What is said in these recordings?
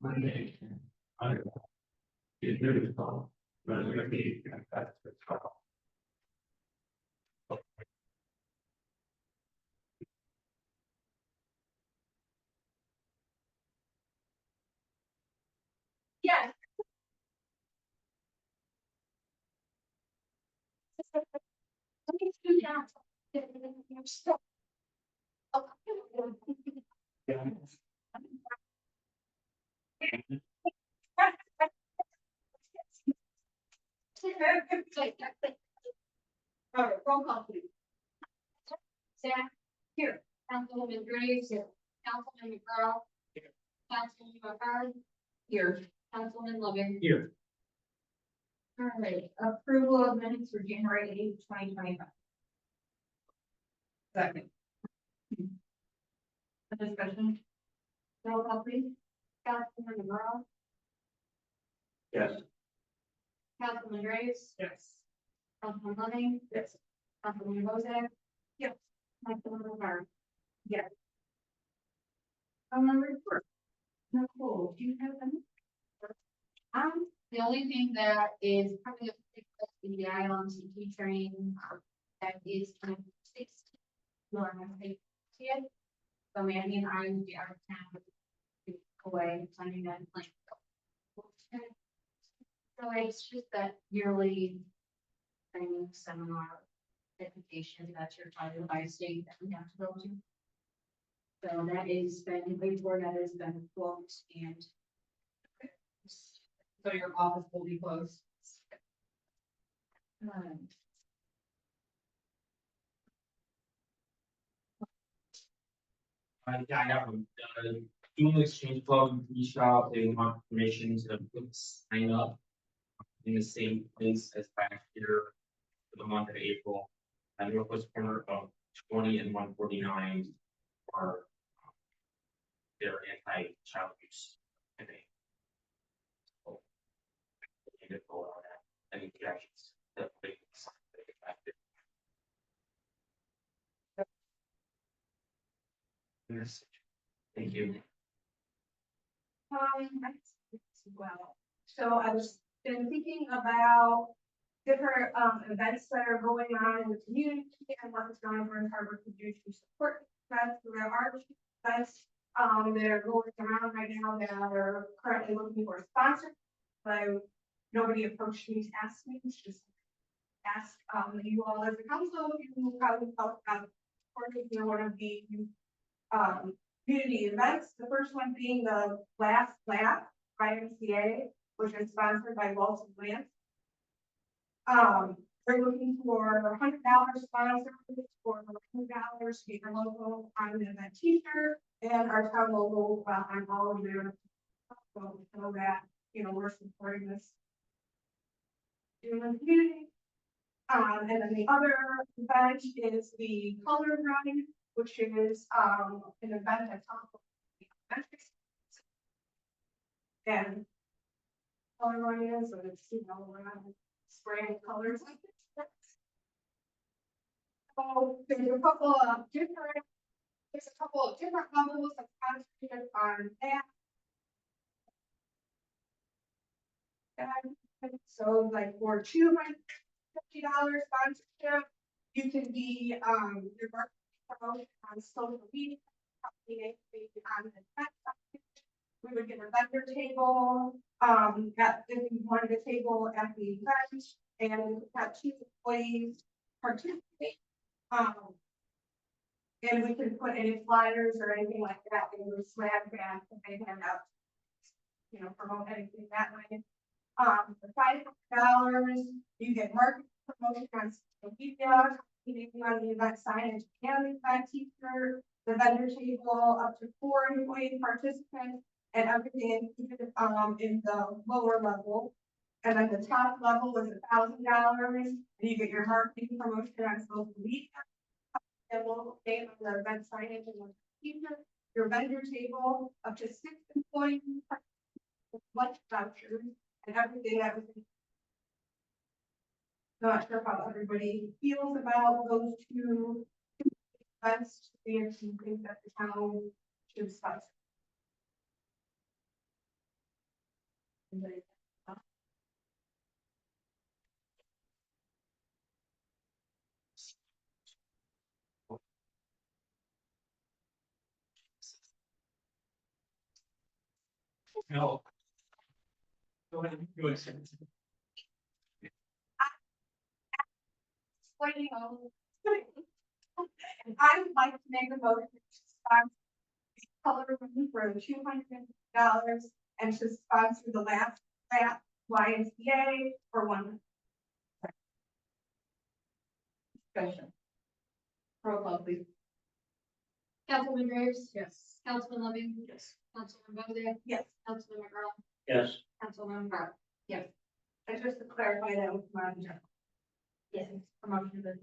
Yes. All right, roll call please. Zach? Here. Councilwoman Graves? Here. Councilman McGraw? Here. Councilman McCarthy? Here. Councilman Lovin? Here. All right, approval of minutes for January 8th, 2025. Second. A discussion? Roll call please. Councilman McGraw? Yes. Councilman Graves? Yes. Councilman Lovin? Yes. Councilman Bozak? Yes. Councilman McCarthy? Yes. Report. Nicole, do you have any? The only thing that is probably in the island CT train, that is 6. So Mandy and I will be out of town away, planning that plan. So it's just that yearly training seminar education that you're trying to by state that we have to go to. So that is been paid for, that has been booked and. So your office will be closed. Yeah, I got them. Doing exchange club, reached out, they want permission to sign up in the same place as last year for the month of April. And northwest corner of 20 and 149 are their anti-child use. And they need to go on that. Any objections? That they can sign, they get back to. Yes. Thank you. Well, so I was been thinking about different events that are going on in the community and what is going on in Harbor could do to support that. So there are events that are going around right now that are currently looking for a sponsor. But nobody approached me to ask me, it's just ask you all as a council if you probably thought about supporting one of the community events. The first one being the Last Laugh YMCA, which is sponsored by Walton Lance. They're looking for $100 sponsors for $100 to get your logo on the event t-shirt and our town logo on all of their, so that, you know, we're supporting this in the community. And then the other event is the Color Run, which is an event that's on and color running is, so it's, you know, around spraying colors like this. So there's a couple of different levels of concentrated on that. And so like for $250 sponsorship, you can be your marketing promotion on social media, on the website. We would get a vendor table, if you wanted a table at the event, and we would have 2 employees participate. And we can put any flyers or anything like that in the swag bag that they hand out, you know, promote anything that way. For $500, you get marketing promotion on social media, anything on the event signage and the event t-shirt, the vendor table, up to 4 employee participants, and everything included in the lower level. And then the top level is $1,000, and you get your marketing promotion on social media, and local name on the event signage and the t-shirt, your vendor table, up to 6 employees, lunch vouchers, and everything that was. Not sure how everybody feels about those 2 events, to see if you think that the town should sponsor. No. Go ahead, go ahead. I would like to make a motion to sponsor the color room for $200 and to sponsor the last YMCA for one. Discussion. Roll call, please. Councilman Graves? Yes. Councilman Loving? Yes. Councilman Bozak? Yes, Councilman McGraw? Yes. Councilman Carr? Yes. and just to clarify that with my agenda. Yes. Promotion of.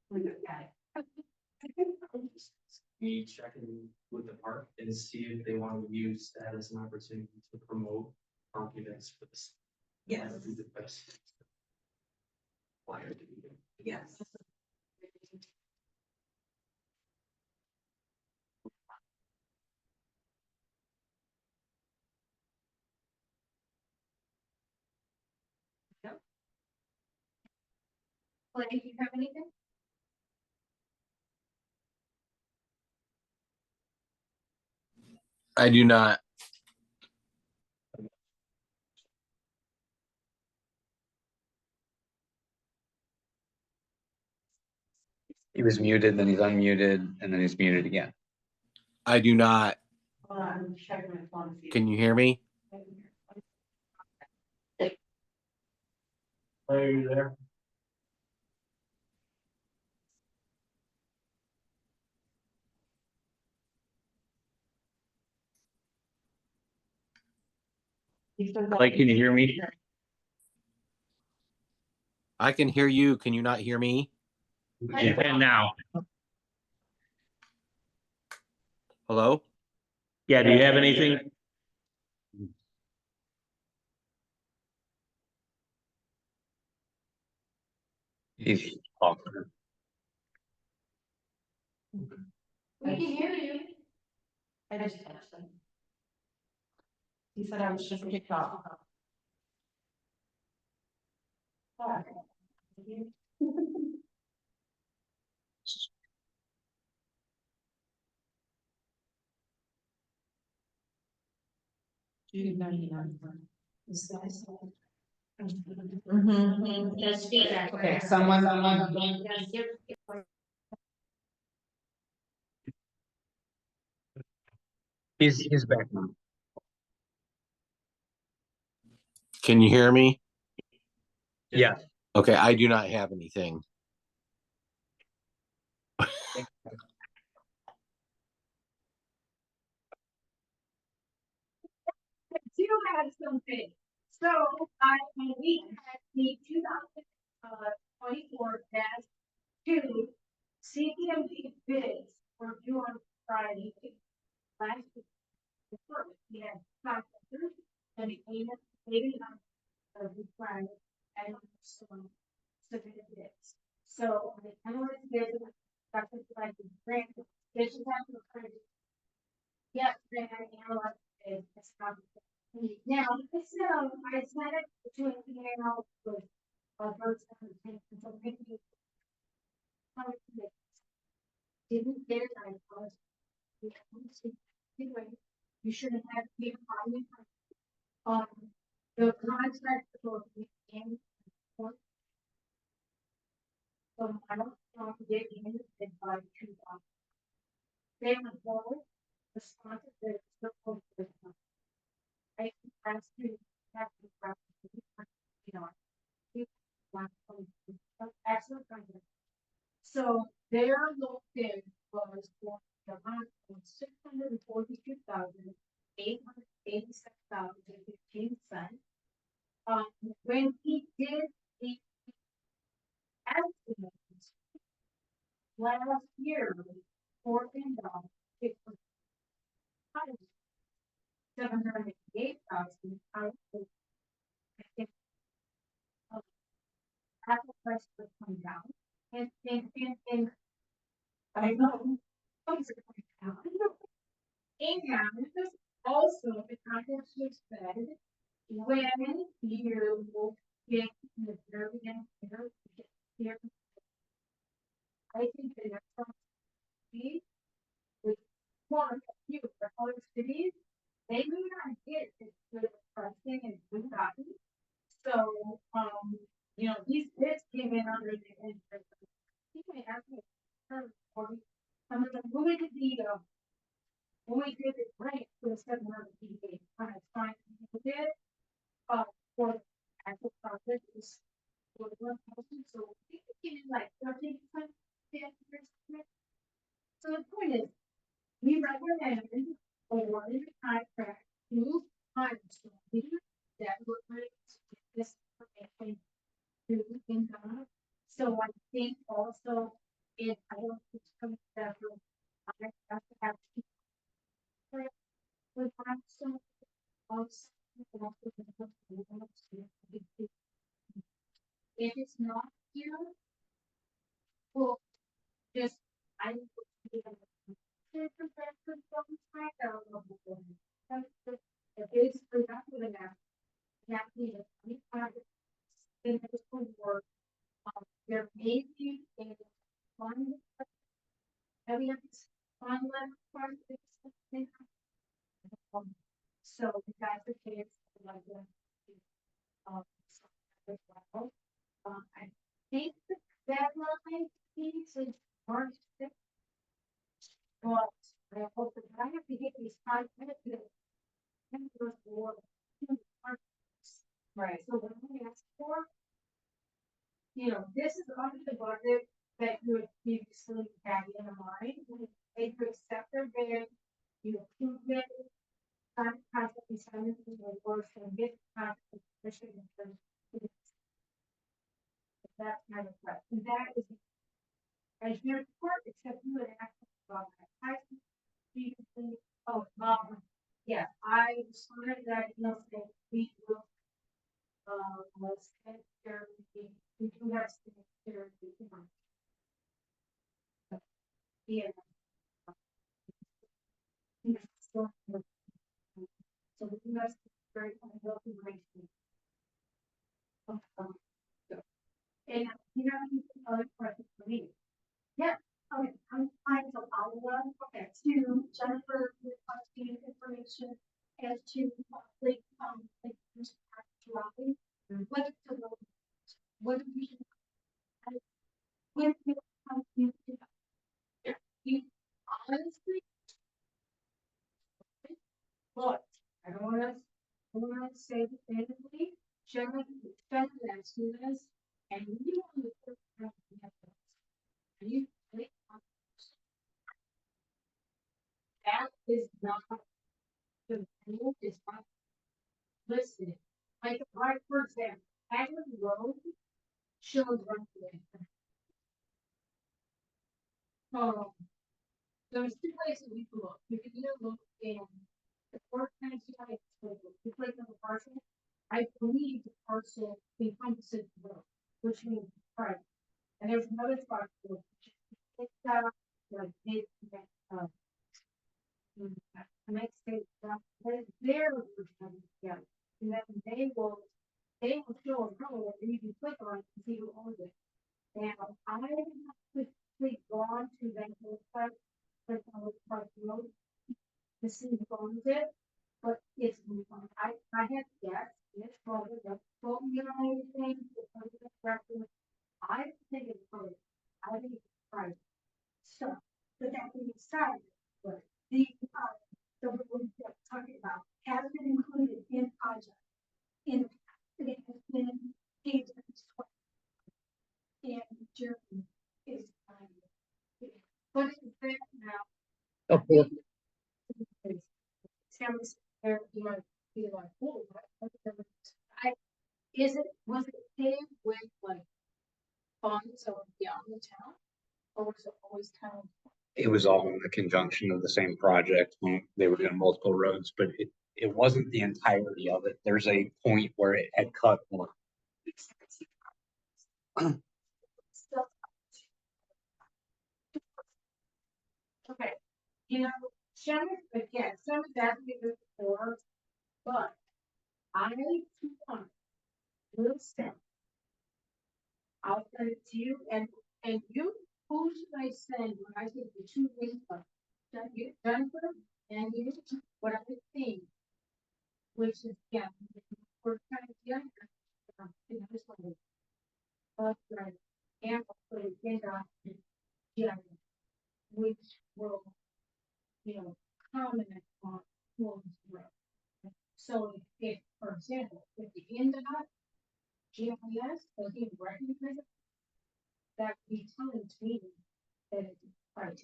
We got it. Me checking with the park and see if they want to use that as an opportunity to promote park events for this. Yes, That would be the best. Flyer to do. yes. Blaine, do you have anything? I do not. He was muted, then he's unmuted, and then he's muted again. I do not. I'm checking my phone. Can you hear me? Are you there? Like, can you hear me? I can hear you. Can you not hear me? You can now. Hello? Yeah, do you have anything? He's off. We can hear you. I just touched him. He said I was just kicked off. Yes, feedback. Okay, someone. He's back now. Can you hear me? Yeah. Okay, I do not have anything. I do have something. So we had the 2024 -2 CPMP bids were due on Friday. Last week, the first, we had contractors and the payment, maybe not of the Friday, and some submitted bids. So the analyst bids, Dr. like the grant, this is after the yes, then I analyzed it, it's not. Now, I sent it to an email with votes and so maybe. Didn't get it, I apologize. Anyway, you shouldn't have to be a problem. The contract will be in. So I don't know if they can it by 2,000. They were forward, the sponsor, the I asked you have to you know. Excellent. So their low bid was for the amount of $642,887.15. When he did the estimate last year for Indom, it was $708,000. I think Apple price would come down. And I know. Things are coming down. And also the contract was said, when when you get in the very end here, I think the next one be with one, you, for other cities, they may not get this good pricing and good value. So, you know, these bids came in under the interest. You may ask me, or, some of them, when we did the grant for the 700 PDA, kind of trying to do it, for the actual project is for the one person, so we came in like 13%. So the point is, we recommend awarding the contract to Firestone that would bring this information to income. So I think also if I don't think it's coming together, I have to have with Firestone also. If it's not here, well, just I. If it's productive enough, that means we have then this will work. There may be a fund. That we have this fund left part of this. So if that's the case, like as well. I think the deadline piece is March 6th. But I hope that I have to get these 5 minutes. Right. So what we ask for, you know, this is under the budget that you had previously had in mind. They could accept their bid, you approve it, sign contract, you sign it, and work and get contract, especially in terms of that kind of stuff. And that is as your report, except you would ask about that. Previously, yeah, I started that, you know, say we will, let's get there, we do have to get there, yeah. So we must be very healthy ratio. And you know, other questions for me? Yeah, okay, I'm trying to follow up, okay, to Jennifer, requesting information as to, like, dropping, what is the, what do we, when it comes to, you, honestly, look, I don't wanna say definitively, Jennifer, that students, and you want to put you click on that is not the rule is not listed. Like for example, Agnes Road shows right there. There's 2 places we can look. You can either look in the Fort County County, you click on the parcel. I believe the parcel encompasses the road, which means right. And there's another spot for it's like this, next day, their version, yeah, and then they will show a road, and you can click on it and see who owns it. Now, I have quickly gone to that website, click on the park road, to see who owns it, but it's, I had guessed, it's probably, that's what we are anything, I think it's probably, I think it's private. So, but that being said, but the, so what we're talking about has been included in project. In, it has been paid and Germany is, but it's there now. Okay. Sounds there, you might be like, oh, was it paid with like funds or beyond the town? Or was it always town? It was all in the conjunction of the same project. They were doing multiple roads, but it wasn't the entirety of it. There's a point where it had cut one. Okay, you know, Shannon, again, some of that we do before, but I what I would think, which is, yeah, we're kind of young. You know, just like, right, and put it in, yeah, which will, you know, comment on who's right. So if, for example, if the end of that GIS doesn't even recognize it, that would be telling to me that it's right.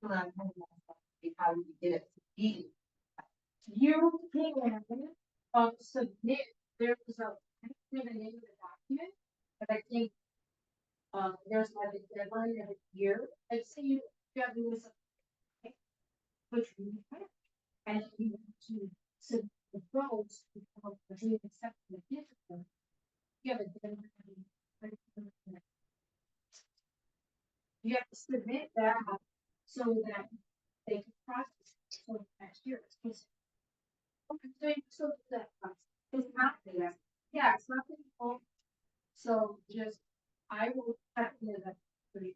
Well, I'm kind of like, how do you get it to be? You can, submit, there was a, I don't know the name of the document, but I think, there's like a deadline of a year, let's say you have this. Which we have, and you have to submit the roles before you accept the physical. You have a deadline. You have to submit that so that they can process it for next year. It's just- Okay, so that process. It's not there. Yeah, it's not the default. So just, I will have to that for you.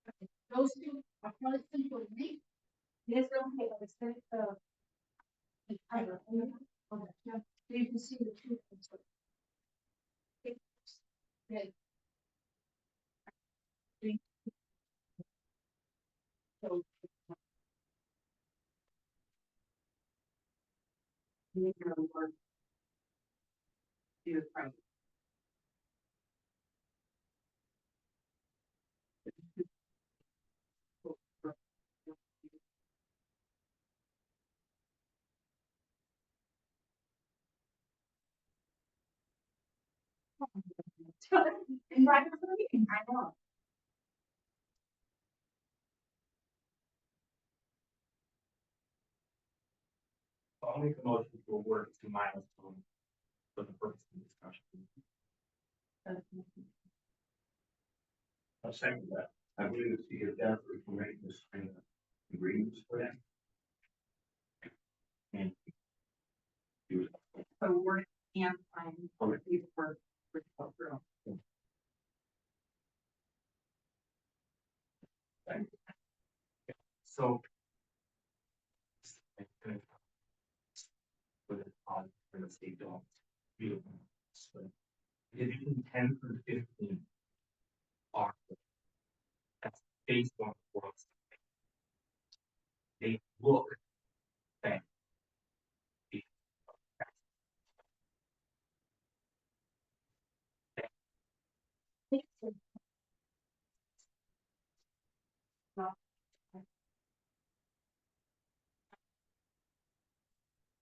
Okay, those two are probably simple to me. There's no, okay, let's take the. I don't know. Okay, yeah, so you can see the two. things. Okay. So. You know, work. Do it right. And right before the meeting, I know. I'll make a motion to award to milestone for the purpose of discussion. I'll second that. I believe it's the Jennifer to make this kind of agreements for them. And he was, So work and time, Okay. these work for the girl. So. For the, for the state dog. Beautiful. So, division 10 through 15. Are. That's based on what's. They look. Back.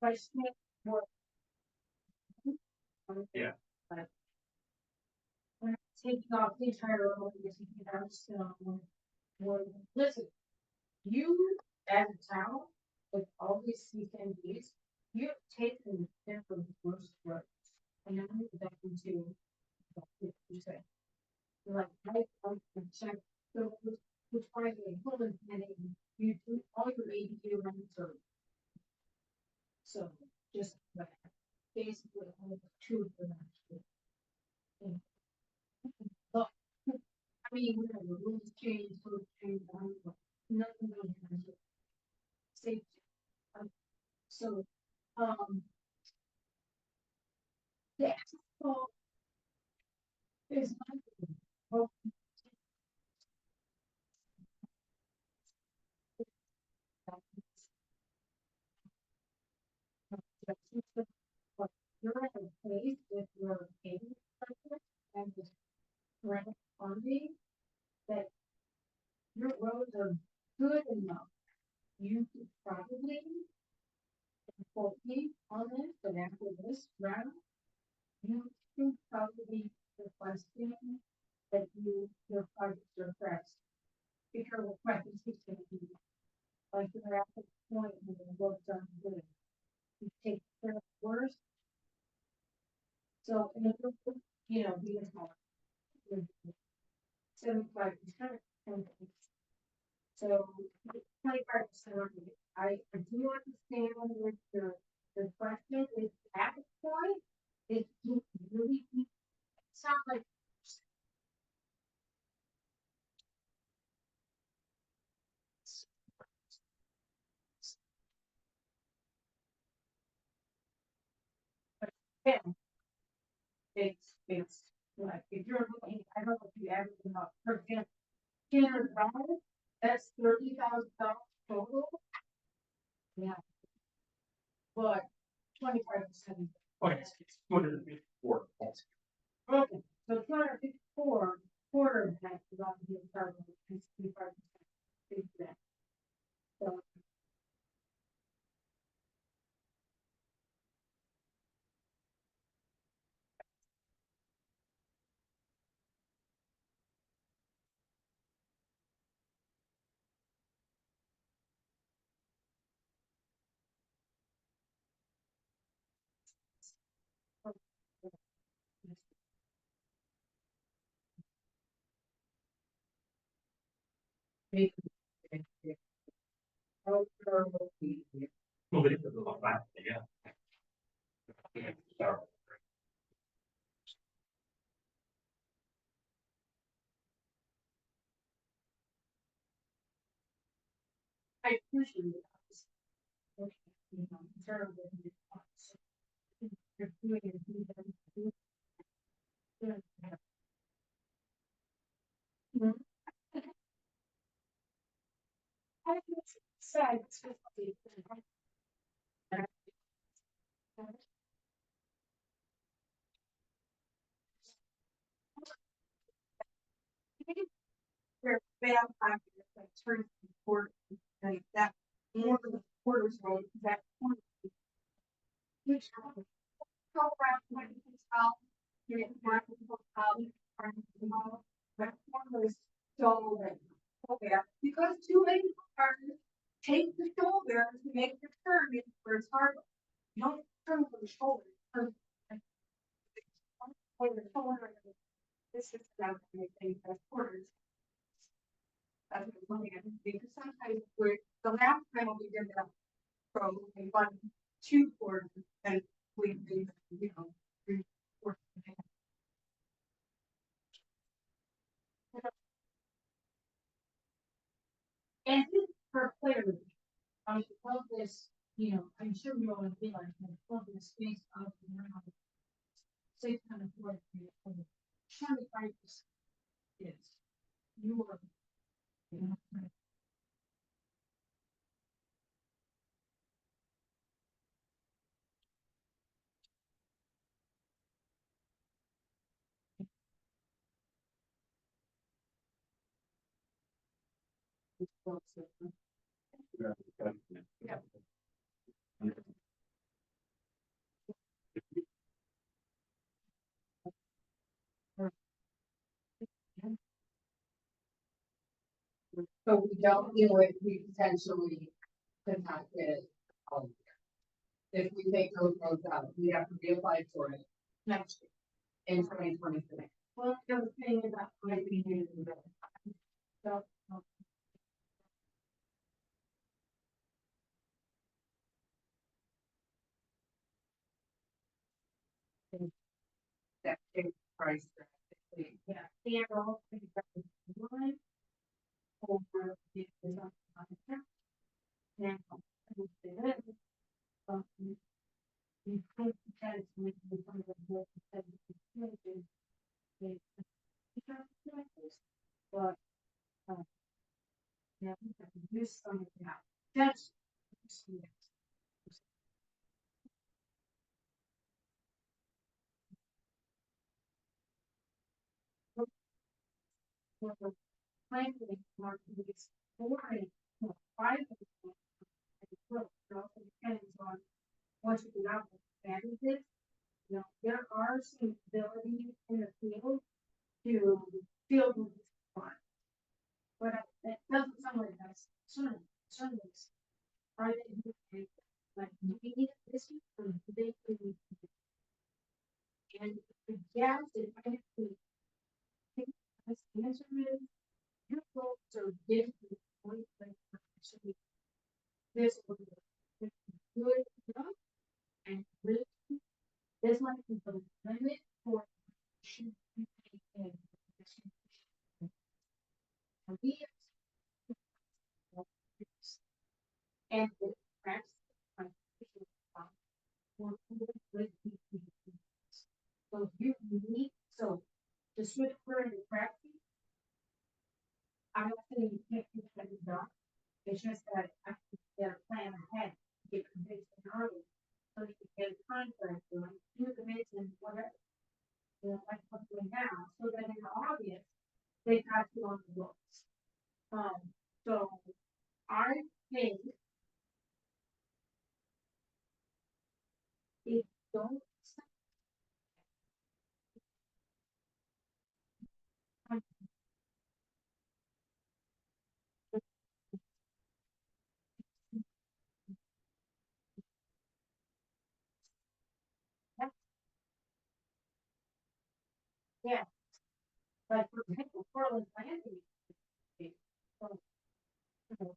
By snake work. Yeah. But. We're not taking off the entire road, because you can have some, listen. You, as a town, with all these CCMDs, you've taken them from the worst roads. And now you're back into. About 50%. Like, I check, so, which part of the equivalent, and then you do all your ADU runs are. So, just like, basically, only two of them actually. And- But, I mean, whatever, the rules change, so change, nothing really has. Safety. So, the actual. Is. Well, you're at a place with your payment structure and the grant funding that your roads are good enough. You could probably quote me on this, but after this round, you could probably requesting that your projects are pressed. Because the question is gonna be, like, you're at the point where the work's done good. You take care of the worst. So, and if you're, you know, being smart. 75%. So 25%. I do understand with the question is at the point, it really sounds like. It's like, if you're looking, I don't know if you ever, for example, $10, that's $30,000 total. Yeah. But 25%. Okay, it's 254. Okay, so 254, quarter of that is on the apartment, and 65% is that. So. Nobody does a lot of that, yeah. Yeah, so. I appreciate it. Okay, you know, sort of the response. You're doing it, you don't do it. Yeah. Mhm. I think it's sad, it's just like- Where bad practice, like turns to court, like that, more of the quarters road, that corner. Which, go around when it's out, you get back to the hotel, that corner is so bad. Oh, yeah, because too many cars take the shoulder to make the turn, where it's hard. You don't turn from the shoulder, turn. Over the shoulder. This is not anything that's quarters. That's what I'm looking at, because sometimes we're, the last time we did that, from we won 2 quarters, and we, you know, 3 quarters. And just for clarity, I love this, you know, I'm sure you all would be like, I love this space of around 640, 25% is your. You know, it's close to- Yeah. So we don't do it, we potentially could not get it. If we take those roads out, we have to reapply for it next year in 2023. Well, the other thing about might be new to the. So. That big price. drastically. Yeah, and all things that is one. Over the design contract. Now, I will say that. You could potentially do some of the work that you could do. But, yeah, we have to do something now. That's. Frankly, market is boring, private. It also depends on what you do out with advantages. You know, there are some abilities in the field to field with this one. But it doesn't sound like that's certainly. Are they, like, do we need this, or do they need? And the gas is, I think, the answer is, your goals are different. This will be good enough, and really, this might be the limit So you need, so to switch for the practice. I'm not saying you can't get that done, it's just that I have to plan ahead, get the bids in early. So you can get a contract, done, do the bids and whatever. You know, like what's going now, so that in August, they got you on the books. So I think. If don't. Yeah. Like for example, Portland Landing. So, so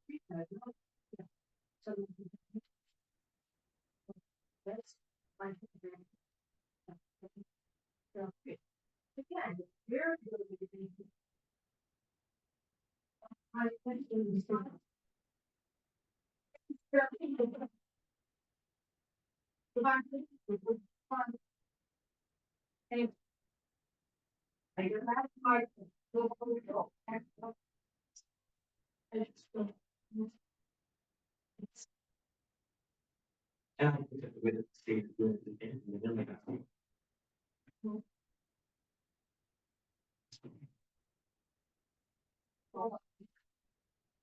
that's my. So, again, very good. I think it was fun. It was fun. And I get that my. And I think that the way that the state is doing it, and they're making it.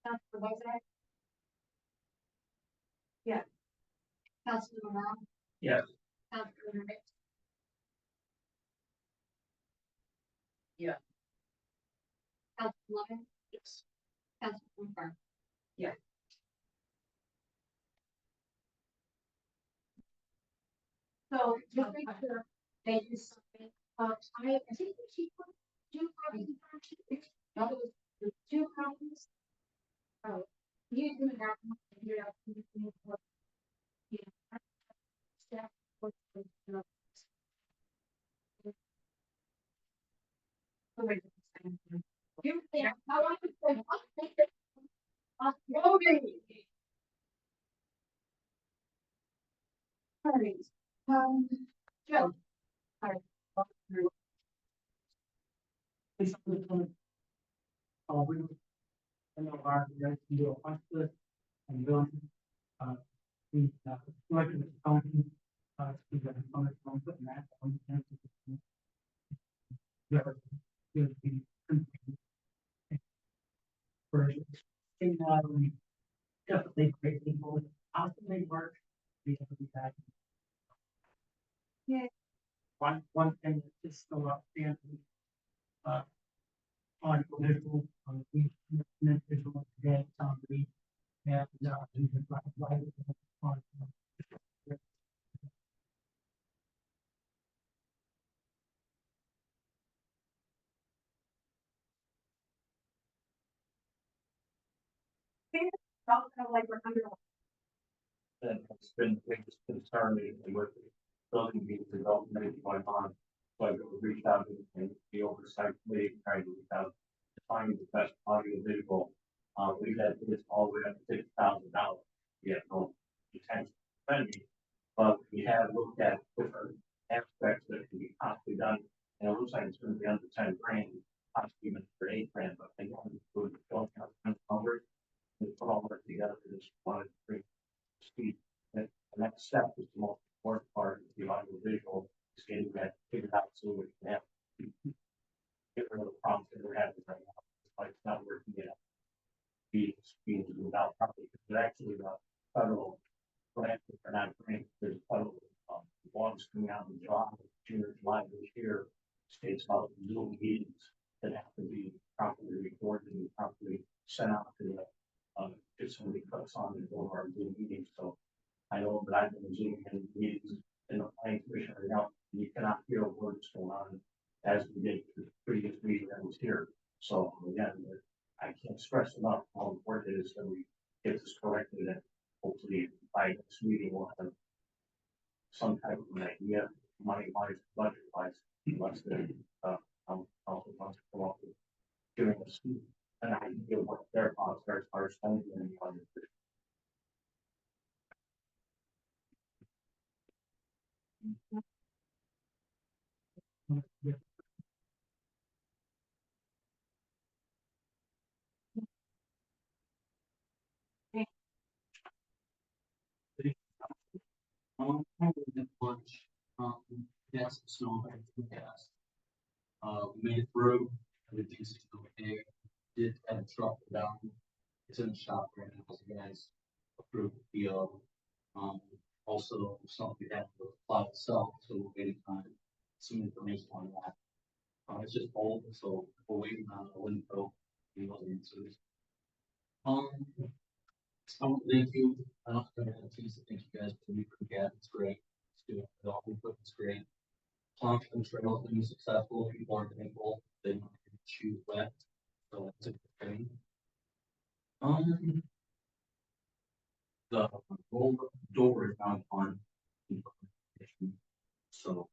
That's the way that. Yeah. Councilman Brown. Yes. Councilman Rick. Yeah. Councilman. Yes. Councilman Farr. Yeah. So just make sure that you submit, I think that she put two copies of her sheet. No, it was the two copies. Oh, you do that. You have to do what. You know, staff, what's the, you know. You, yeah, how long is it? Voting. Alright, Joe. Alright. We, I know our, we guys can do a punch list and build, we, like the county, we got a comment on putting that on the. Yeah. Good. For, in, definitely great people, how can they work? We have to be back. Yeah. One thing that is still outstanding, on political, we, individual today, somebody, and, you can write it on. Felt kind of like we're under. That has been started and with building being development going on. So I reached out and the oversight committee trying to reach out to find the best audio visual. We had this all the way up to $6,000. We have no intention of spending, but we have looked at different aspects that can be possibly done. And it looks like it's going to be under 10 grand, possibly even for 8 grand, but they don't include the don't have numbers. We put all that together for this one, three speed. And the next step is the most important part of the audio visual, is getting that figured out so we can have. Get rid of the problems that we're having right now, it's like it's not working yet. Being without property, because it's actually the federal grant, or not grant, there's federal, laws coming out in July, June or July this year. States about Zoom meetings that have to be properly recorded and properly sent out to the, if somebody clicks on it or our Zoom meetings, so. I know that I've been Zooming in meetings in the planning commission right now, and you cannot hear a word that's going on as we did the previous meeting that was here. So again, I can't stress enough how important it is that we get this corrected and hopefully by next meeting we'll have some type of an idea, money wise, budget wise, unless the, also wants to come up with giving us an idea of what their thoughts are as far as spending and funding. I didn't lunch, got some snow, I think gas. We made it through, everything's okay, did have a truck down. It's in the shop right now, so you guys approved the, also something that the plow itself, so we're waiting on some information on that. It's just old, so we're waiting on the window, and those answers. Um, so thank you, I don't have any things to thank you guys for me, forget, it's great. It's doing, the whole book is great. Launch control has been successful, people aren't thankful, they don't choose wet, so it's a good thing. The roll door is not on. So.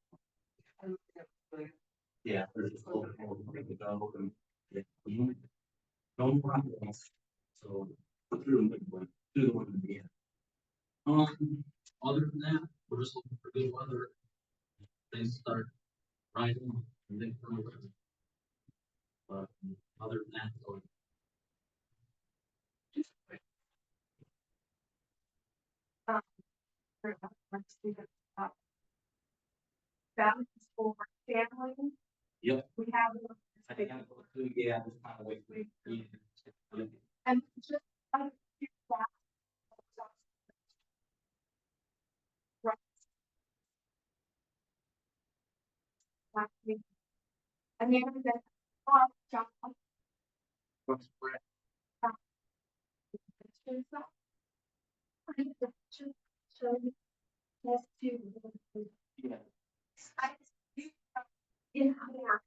Yeah, there's just a little bit more to go and. Yeah, don't run this. So, put through the window, do the window again. Other than that, we're just looking for good weather. Things start rising, and then. But other than that, so. Balance for family. Yep. We have. I think I'm going to, yeah, just kind of wait. And just. Keep that. Right. Exactly. And then that. Jump. What's correct? Yes, too. Yeah. I do. In our.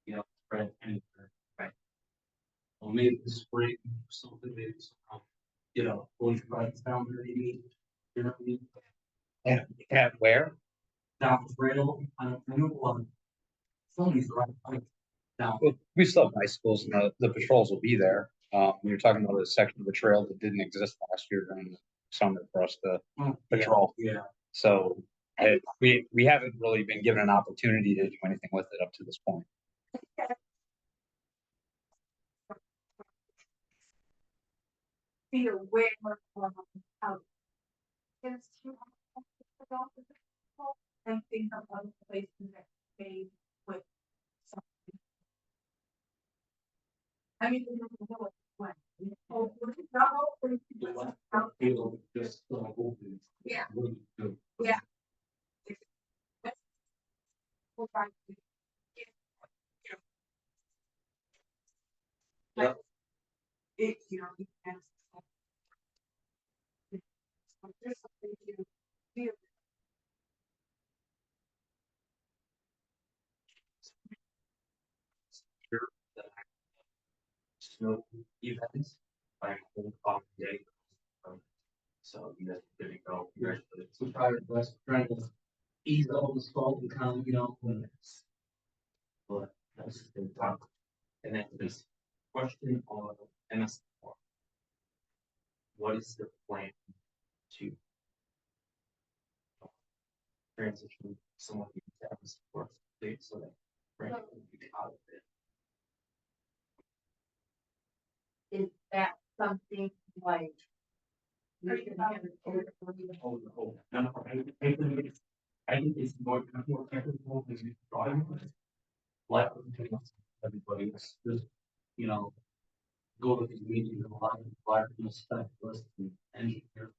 You know, spread anywhere, right? Well, maybe the spring, or something, maybe some, you know, going right down there, maybe, you know what I mean? At where? Down the trail, I know, somebody's right, like, down. Well, we still have bicycles and the patrols will be there. We were talking about a section of the trail that didn't exist last year during the summer for us to patrol. Yeah, So we haven't really been given an opportunity to do anything with it up to this point. Be aware of how. It's too. And think of other places that they with. Something. I mean, we don't know what. Oh, we're not open. people just, open. Yeah. Really good. Yeah. We'll try to. Yep. It, you know, you can. There's something to do. Sure that snow events, like, whole coffee day. So you guys are good to go. Congratulations. So trying to ease all the salt and come, you know, when it's. But that's the top. And then this question on MS. What is the plan to transition someone who has work so that Frank will be out of it? Is that something like? Are you about it? Oh, no, I think it's more technical than you driving. Like, everybody is just, you know, go to these meetings, a lot of specialists and engineers.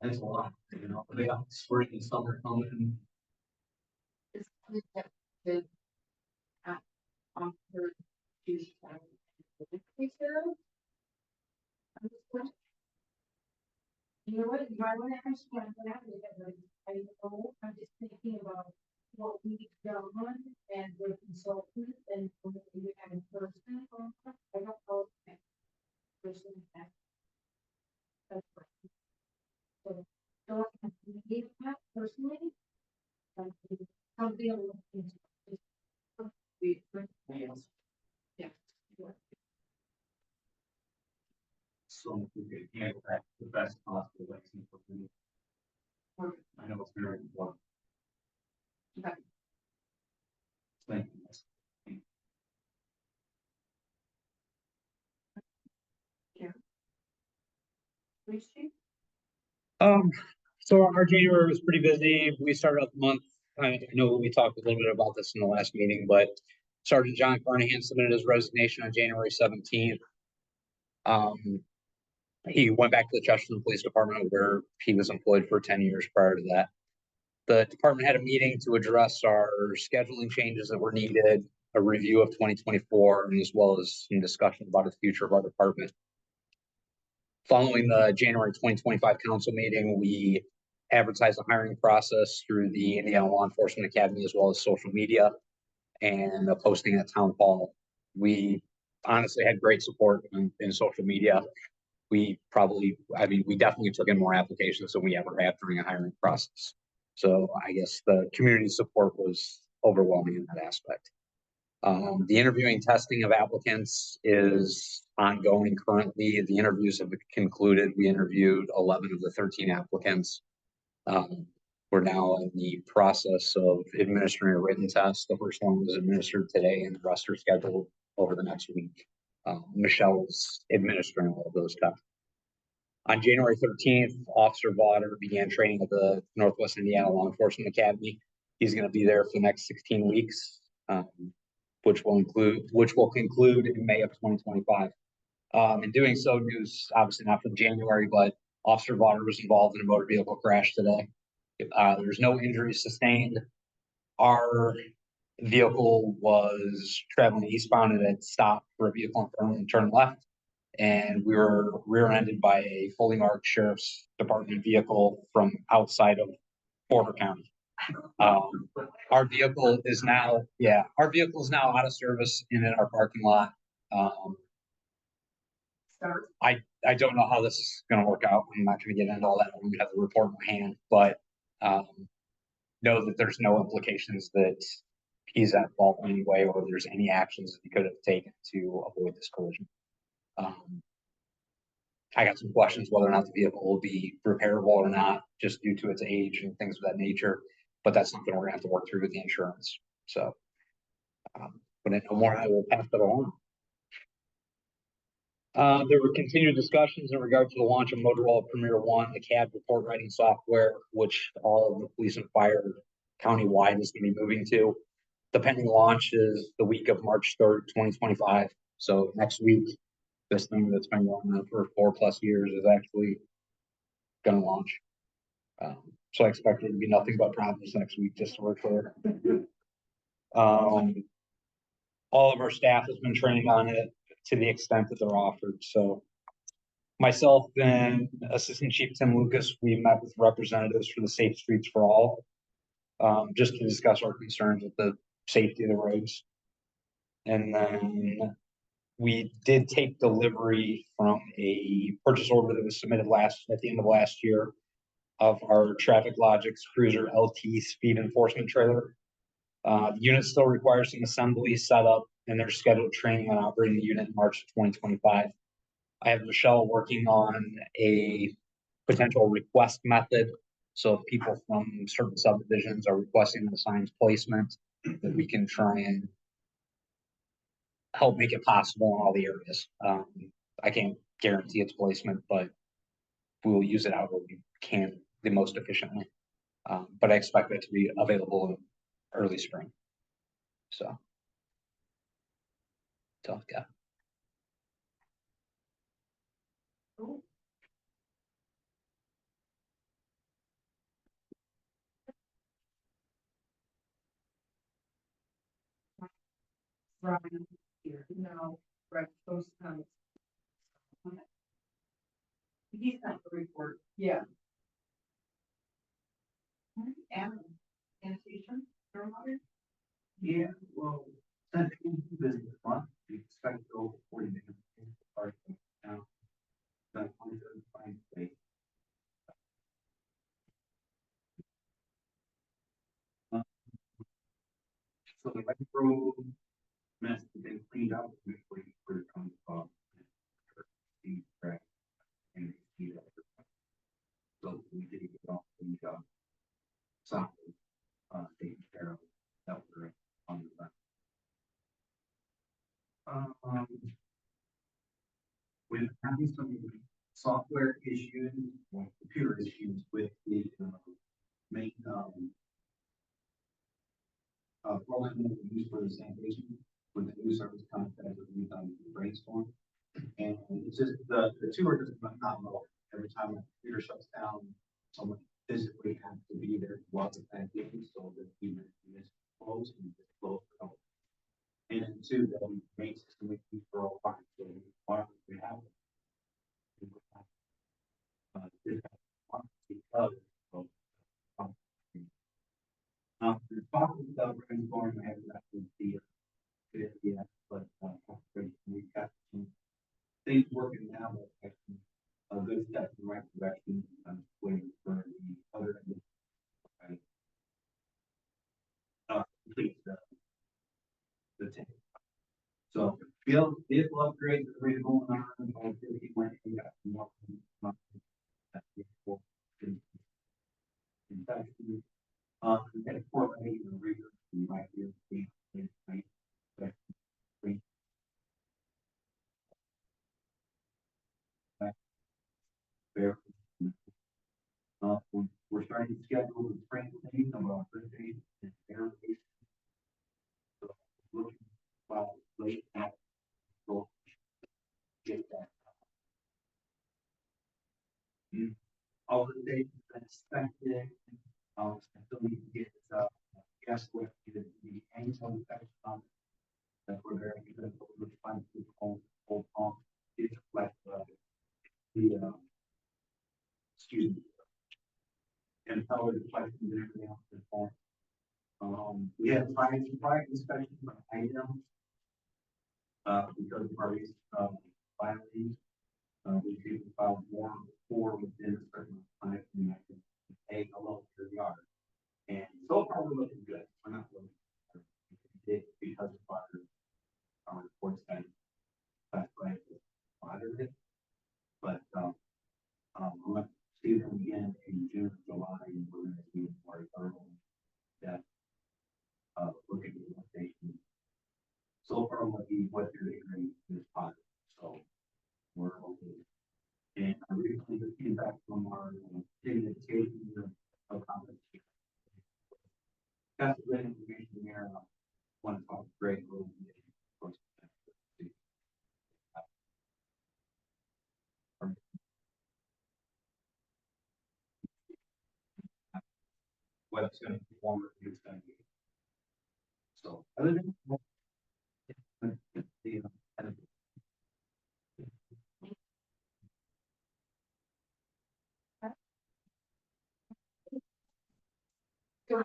And it's a lot, you know, they got spring and summer coming. Is something that could, offer to. You know what, I want to ask you, I'm just thinking about what we've done and the consultants and what we have in person. I don't know. Person that. That's right. So, don't have to give that personally. Something. Yeah. So we could handle that the best possible way. I know it's very important. Okay. Thank you. Police chief? So our January was pretty busy. We started out the month, I know we talked a little bit about this in the last meeting, but Sergeant John Carnahan submitted his resignation on January 17th. He went back to the Chesterton Police Department where he was employed for 10 years prior to that. The department had a meeting to address our scheduling changes that were needed, a review of 2024, and as well as some discussion about the future of our department. Following the January 2025 council meeting, we advertised the hiring process through the Indiana Law Enforcement Academy as well as social media and a posting at town hall. We honestly had great support in social media. We definitely took in more applications than we ever had during a hiring process. So I guess the community support was overwhelming in that aspect. The interviewing testing of applicants is ongoing currently. The interviews have concluded. We interviewed 11 of the 13 applicants. We're now in the process of administering a written test. The first one was administered today and the rest are scheduled over the next week. Michelle is administering all of those tests. On January 13th, Officer Vaughter began training at the Northwest Indiana Law Enforcement Academy. He's going to be there for the next 16 weeks, which will conclude in May of 2025. In doing so, news obviously not from January, but Officer Vaughter was involved in a motor vehicle crash today. There's no injuries sustained. Our vehicle was traveling eastbound and had stopped for a vehicle in front and turned left. And we were rear-ended by a fully marked sheriff's department vehicle from outside of Porter County. Our vehicle is now out of service and in our parking lot. I don't know how this is gonna work out. I'm not gonna get into all that. We have the report in my hand, but know that there's no implications that he's at fault in any way, or there's any actions that he could have taken to avoid this collision. I got some questions whether or not the vehicle will be repairable or not, just due to its age and things of that nature. But that's something we're gonna have to work through with the insurance. So, but I know more, I will pass it along. There were continued discussions in regard to the launch of Motorola Premier One, the CAD report writing software, which all of the police and fire countywide is going to be moving to. The pending launch is the week of March 3rd, 2025. So next week, this thing that's been going on for 4+ years is actually going to launch. So I expect there to be nothing but problems next week, just so we're clear. All of our staff has been trained on it to the extent that they're offered. So myself and Assistant Chief Tim Lucas, we met with representatives for the Safe Streets for All, just to discuss our concerns with the safety of the roads. And then we did take delivery from a purchase order that was submitted at the end of last year of our Traffic Logics Cruiser LT speed enforcement trailer. The unit still requires some assembly, setup, and their scheduled training on operating the unit in March of 2025. I have Michelle working on a potential request method. So if people from certain subdivisions are requesting the sign's placement, that we can try and help make it possible in all the areas. I can't guarantee its placement, but we will use it out where we can the most efficiently. But I expect it to be available in early spring. So. Tough guy. Ryan here, no, right, those comments. He's not the report, yeah. Adam, sanitation, stormwater? Yeah, well, since we've been busy this month, we expect to go 40 minutes. Now, that's one fine space. So the retro mess has been cleaned up before you put it on the top. See, crack, and see that. So we did get off the job. Something, taken care of, that were on the back. We're having some software issues, or computer issues with the, main, program that we use for the sanitation, with the new service contract that we've done brainstorm. And it's just, the two are just not low. Every time the computer shuts down, someone physically has to be there to log it back in, so that even if it's closed, and it's closed. And then two, that we make system we keep for all parts, so we have. The talk about brainstorming, I haven't actually see it yet, but, we got some things working now, but actually a good step in the right direction. I'm just waiting for the other end. Complete the tank. So vehicle upgrades are really going on. All 50 went, we got some more. In fact, we had a 4 8 and reader, you might hear the we're starting to schedule the spring thing about Thursday and Saturday. So looking about late out, we'll get that. All the dates been expected. Until we get gas with the angel effect on that we're very good with finding people on it's like the excuse me. And how the questions and everything else is on. We have fire inspection for items. Because of our filings, we do file more for within a certain time and I can take a look at the yard. And so far we're looking good. We're not looking good because of our reports that that's right audited. But I'm gonna see them again in June, July, and we're gonna see more thorough that look at the implementation. So far what they're hearing is positive. So we're okay. And I recently just came back from our city education of conference. Got some great information there. Want to talk great. What it's going to perform, it's going to be. So other than Just.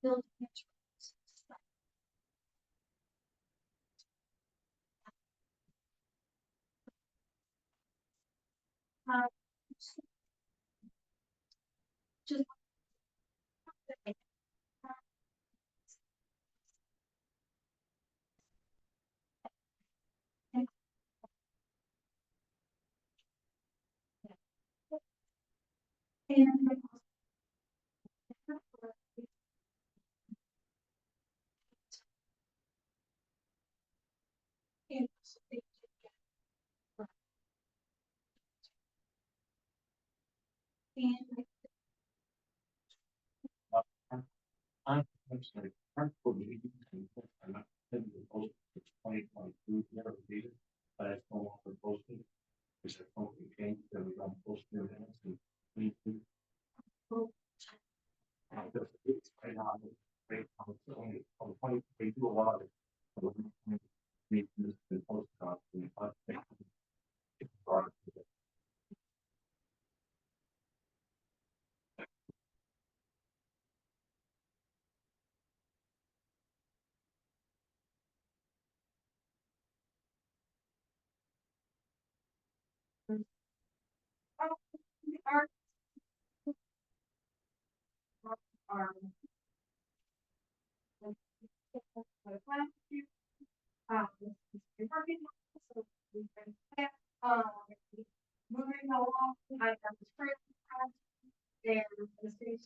Build. Just. And. I'm sorry, aren't for meetings and I'm not sending the post for 2022, never read it, but I still want to post it. There's a phone change that we don't post their minutes and we do. It's right now, great, it's only on 20, they do a lot of it. So we need to post on the our so we've been, moving along, I have the spring, and the city.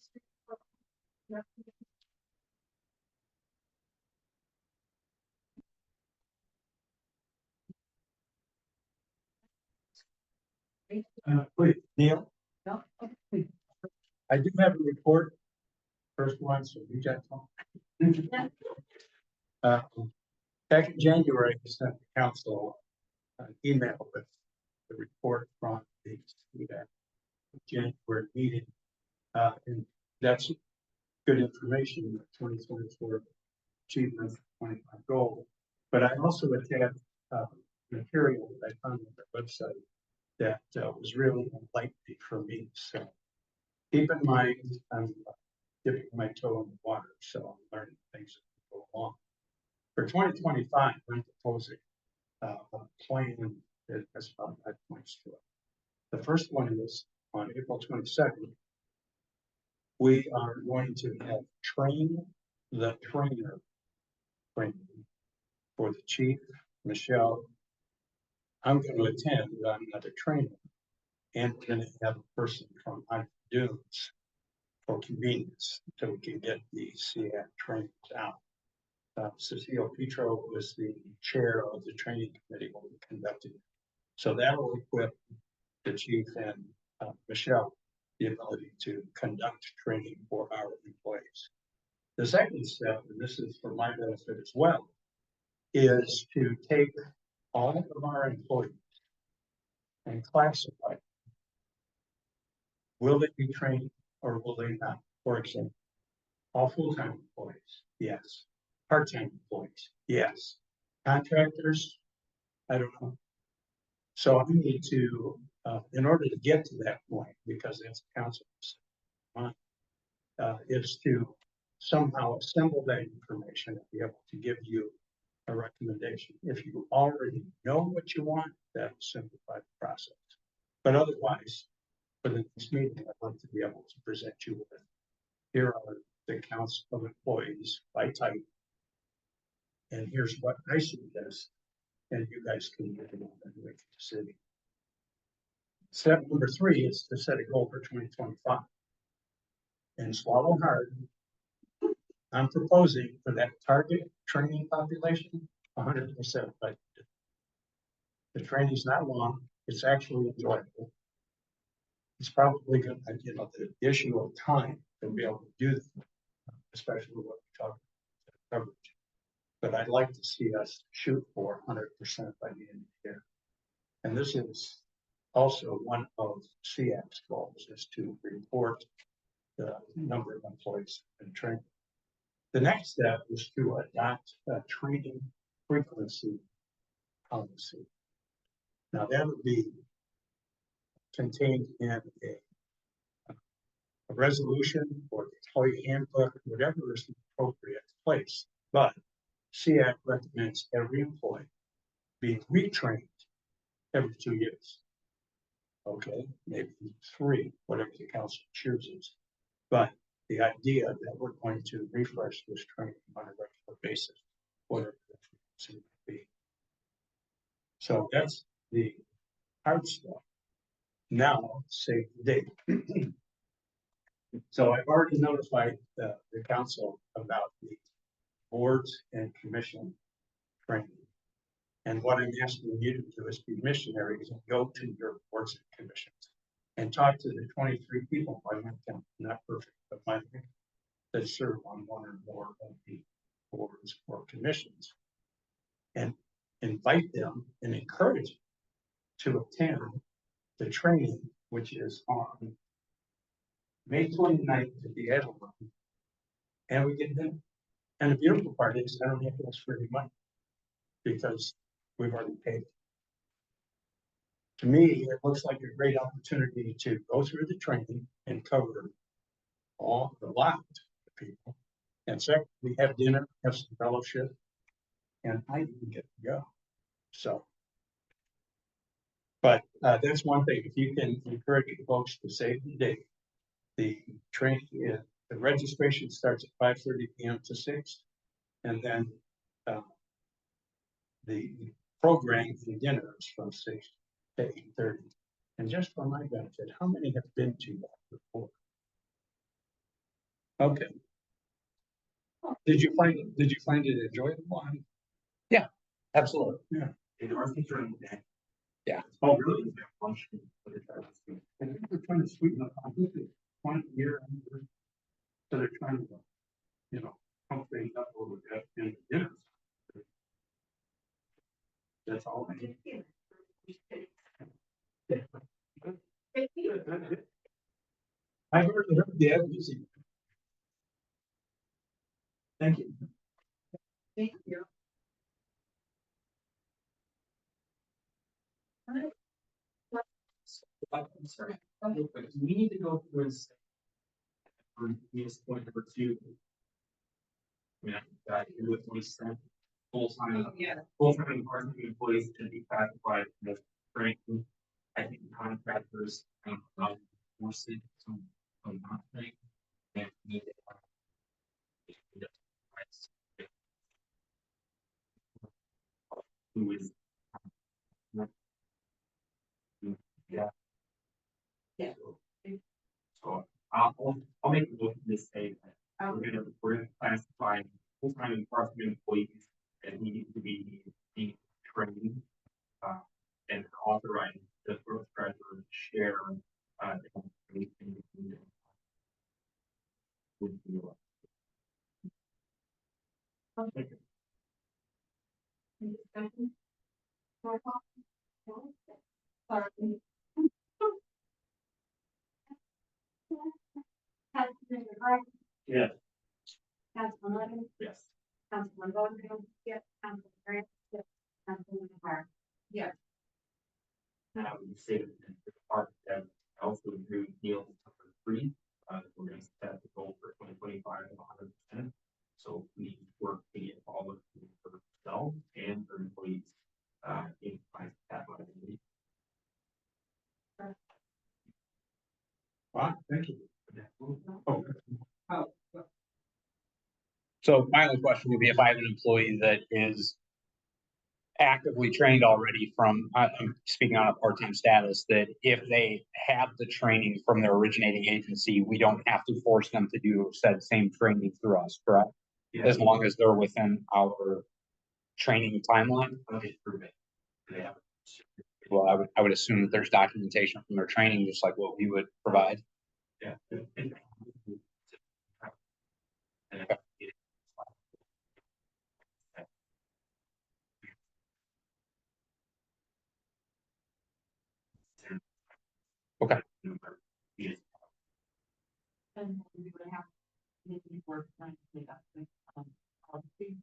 Please, Neil, No, I do have a report. First one, so you got some. Back in January, I sent the council an email with the report from the January meeting. And that's good information, 2024 achievement, 25 goal. But I also attached material that I found on their website that was really enlightening for me. So keep in mind, I'm dipping my toe in the water, so I'm learning things as we go along. For 2025, I'm proposing a plan that has about 5 points to it. The first one is on April 22nd. We are going to have train the trainer training for the chief, Michelle. I'm going to attend, I'm not a trainer, and we're going to have a person from Dunes for convenience, so we can get the CAT trainings out. Cecile Petro was the chair of the training committee when we conducted it. So that will equip the chief and Michelle the ability to conduct training for our employees. The second step, and this is for my benefit as well, is to take all of our employees and classify them. Will they be trained or will they not? For example, all full-time employees, yes. Part-time employees, yes. Contractors, I don't know. So I need to, in order to get to that point, because that's council's mind, is to somehow assemble that information and be able to give you a recommendation. If you already know what you want, that will simplify the process. But otherwise, for the next meeting, I'd like to be able to present you with, here are the counts of employees by type. And here's what I suggest, and you guys can make a decision. Step number 3 is to set a goal for 2025. And swallow hard. I'm proposing for that target training population, 100% budgeted. The training's not long, it's actually enjoyable. It's probably going to, the issue of time to be able to do this, especially what we talk about coverage. But I'd like to see us shoot for 100% by the end of the year. And this is also one of CAP's goals, is to report the number of employees in training. The next step is to adopt a training frequency policy. Now that would be contained in a resolution or the employee handbook, whatever is the appropriate place. But CAC recommends every employee be retrained every 2 years. Okay, maybe 3, whatever the council chooses. But the idea that we're going to refresh this training on a regular basis, whatever the frequency may be. So that's the hard stuff. Now, save the date. So I've already notified the council about the boards and commission training. And what I'm asking you to do is be missionaries and go to your boards and commissions and talk to the 23 people, by my count, not perfect, but my count, that serve on one or more of the boards or commissions, and invite them and encourage them to attend the training, which is on May 29th at the Avalon. And we get them. And the beautiful part is I don't have to ask for any money because we've already paid. To me, it looks like a great opportunity to go through the training and cover a lot of people. And second, we have dinner, have some fellowship, and I can get to go. So, but that's one thing. If you can encourage folks to save the date, the training The registration starts at 5:30 p.m. to 6, and then the program and dinner is from 6 to 8:30. And just for my benefit, how many have been to that before? Okay. Did you find it enjoyable? Absolutely. They are during the day. Oh, really? And they're trying to sweeten up, I think it's 20 year. So they're trying to, pump things up a little bit in the dinner. That's all I need. I heard the music. Thank you. Thank you. I'm sorry, real quick, we need to go through and say. For this point number 2. I mean, I agree with what he said. Full-time, Yeah. full-time and part-time employees should be classified as training. I think contractors, force it to, not train. And need to. Who is. Yeah. Yeah. So I'll make a motion to say that we're gonna classify full-time and part-time employees that need to be being trained. And authorize the growth treasurer to share, anything with you. Councilmember Clark, Yeah. Councilman Levin, Yes. Councilman Bowman, yes, Councilman Grant, yes, Councilman Clark. Now, we say that the department that also agree with Neil number 3, we're gonna set the goal for 2025 of 100%. So we work to get all of the for ourselves and for employees, in that liability. Wow, thank you. Oh, So my only question would be if I have an employee that is actively trained already from, I'm speaking on a part-time status, that if they have the training from their originating agency, we don't have to force them to do said same training through us, correct? Yeah. As long as they're within our training timeline. Okay, prove it. Yeah. Well, I would assume that there's documentation from their training, just like what we would provide. Yeah. Okay. Yes. And we would have maybe work on that with, policy.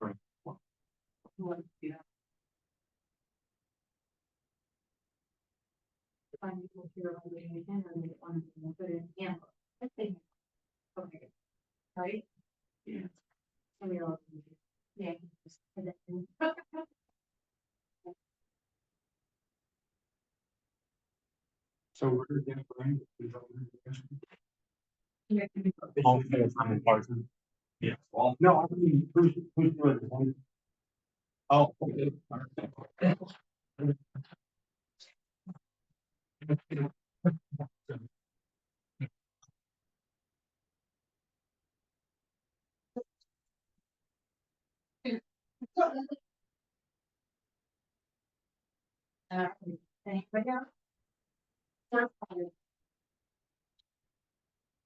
Who wants to do that? Find people here on the weekend and they want to put it in the handbook. Let's say, okay, right? Yeah. And we're all, yeah. Just put it in. so we're gonna find. All full-time and part-time. Yeah, well, No, I mean, who's doing it? Oh, okay. Anybody else? First,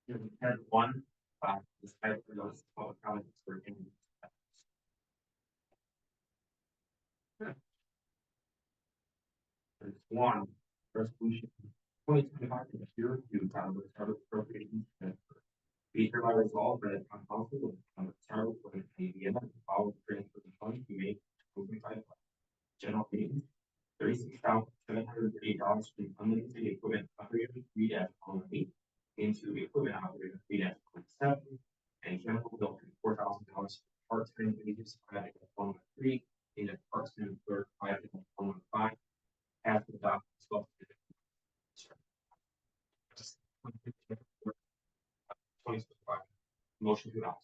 you had one, this type of those public comments for in. There's one resolution, 2025 to 02, Congress, appropriations. Be hereby resolved that the council will, start with the event, follow transfer of funds to make 2025 general meeting. $36,738 from unlimited equipment operator 3-8 into equipment operator 3-7 and general building $4,000 for part-time wages 5-113 into part-time clerk 5-115 as the document. $22.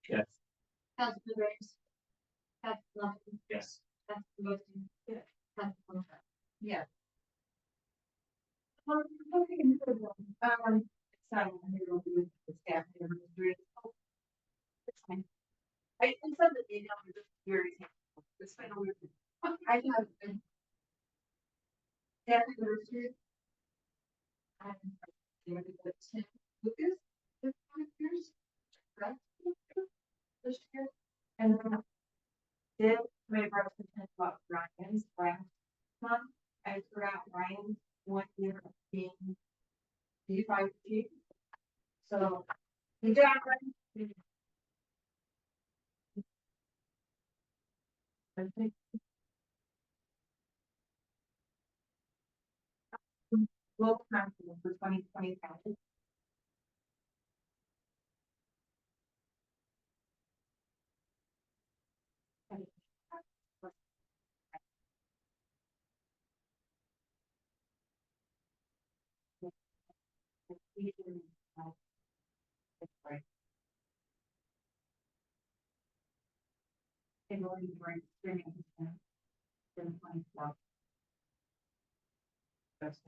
Yes. Councilman Graves. Councilman Lawson. Yes. Councilman Wilson. Yes. Councilman Clark. Yeah. It's not on here, it'll be with the staff members. It's fine. I sent the email to the very. It's fine. I have. Staff members here. Tim Lucas. This year's. Correct? This year. And then. Did my representative about Ryan's last month, I forgot Ryan's 1 year of being D5G. So, good job, Ryan. I think. Local council for 2025. In order to bring experience in 2024. That's.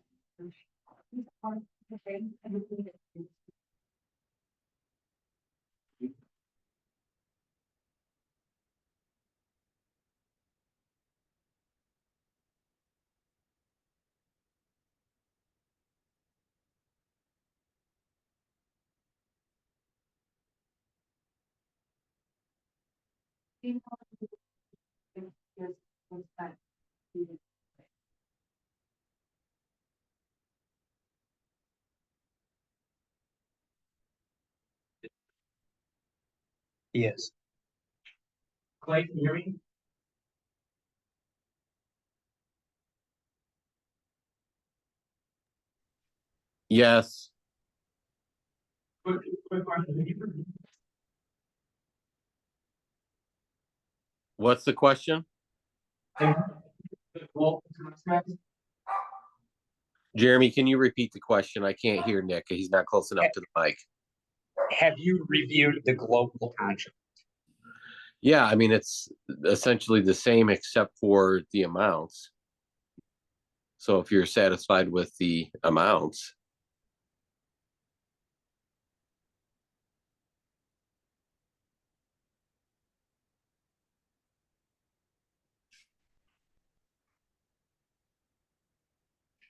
Yes. Clay, can you hear me? Yes. Quick question. What's the question? Local contracts, Jeremy, can you repeat the question? I can't hear Nick. He's not close enough to the mic. Have you reviewed the global contract? Yeah, I mean, it's essentially the same except for the amounts. So if you're satisfied with the amounts,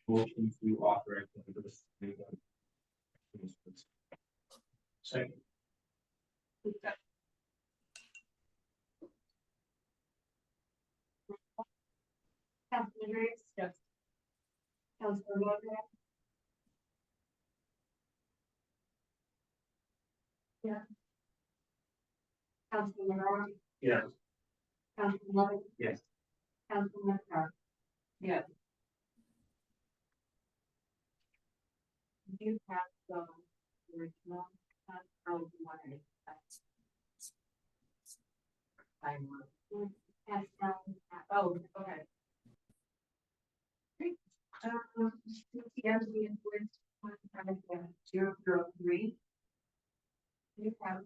motion to authorize this. Second. Councilman Graves. Yes. Councilman Wilson. Yeah. Councilman Rowan. Yes. Councilman Lovett. Yes. Councilman Clark. Yeah. You have the original. Oh, okay. Great. CCMC influence 15003. You have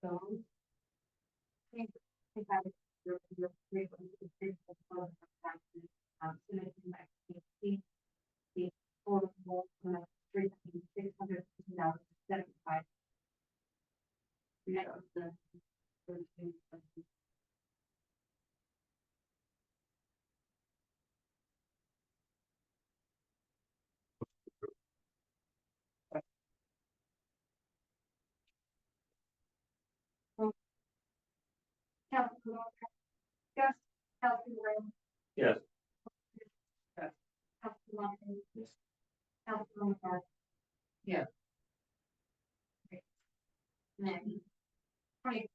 those. I think that is 003, but you can take the phone from taxes, submitting my PhD, the total of $3,650.75. Net of the. Councilman Walker. Yes. Councilman Graham. Yes. Yes. Councilman Walker. Yes. Councilman Clark. Yeah. Then. 20.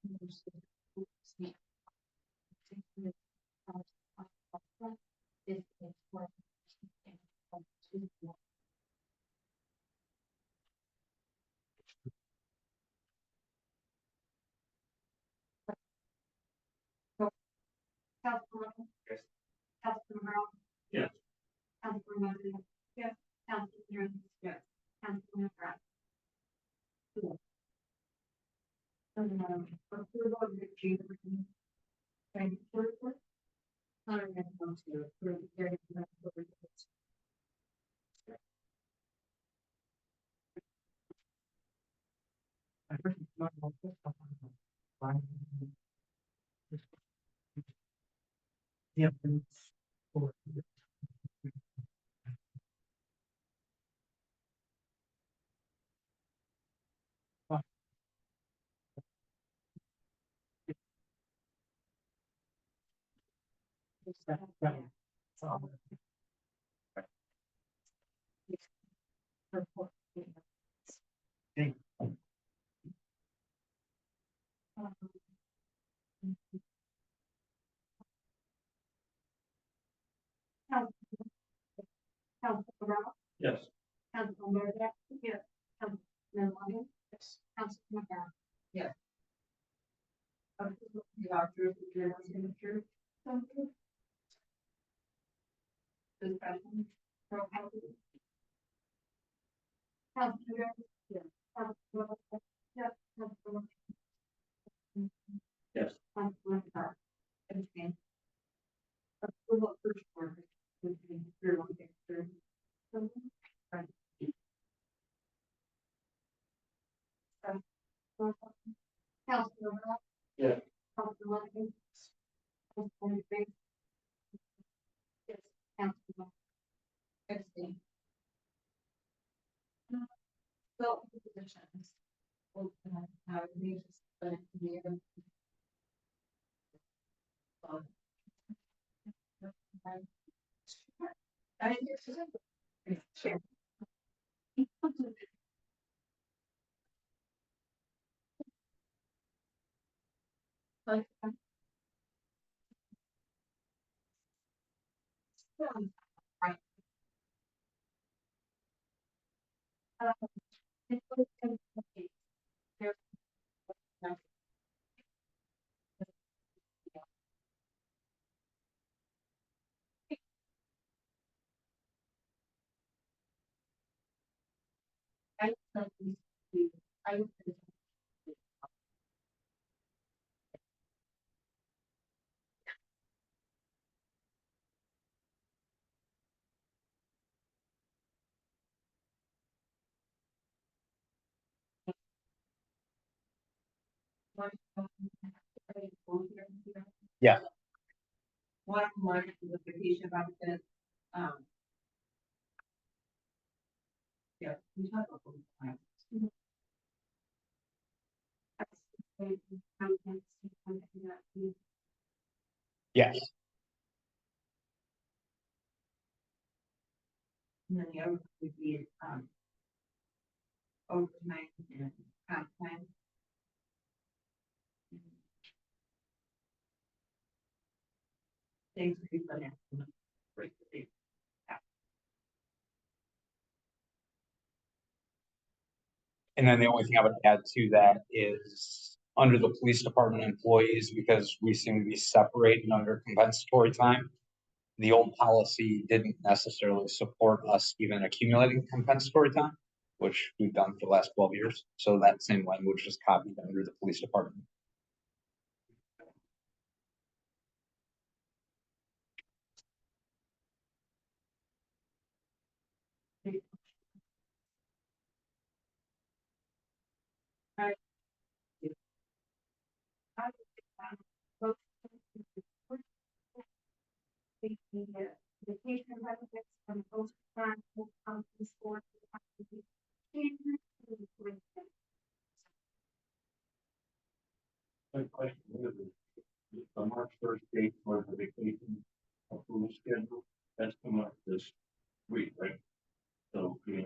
Councilman. Yes. Councilman Brown. Yeah. Councilman Ralph, Yes. Councilman Bear, yes, Councilman Lonnie, yes, Councilman McCarron. Yes. Okay. The doctor's journal signature. Discussion. Roll call please. Councilman Bear, yes, Councilman Ralph, yes, Councilman. Yes. Councilman McCarron. Abstain. Approval of first order. Zero, zero. Right. Councilman Ralph. Yes. Councilman Lonnie. Councilman Bear. Yes, Councilman. Abstain. So, positions. How we just, but we have. I didn't get to that. Sure. Like, right. It was complete. There's no- I would I would. Yeah. One of them wanted the vacation benefit, yeah, we talked about those times. Yes. And then the other would be, overtime and comp time. Thanks for that. Break the date. And then the only thing I would add to that is under the police department employees, because we seem to be separating under compensatory time. The old policy didn't necessarily support us even accumulating compensatory time, which we've done for the last 12 years. So that same language is copied under the police department. Vacation benefits from post time, sport. Good question. The March first date for the vacation approval schedule, that's coming up this week, right? So, yeah,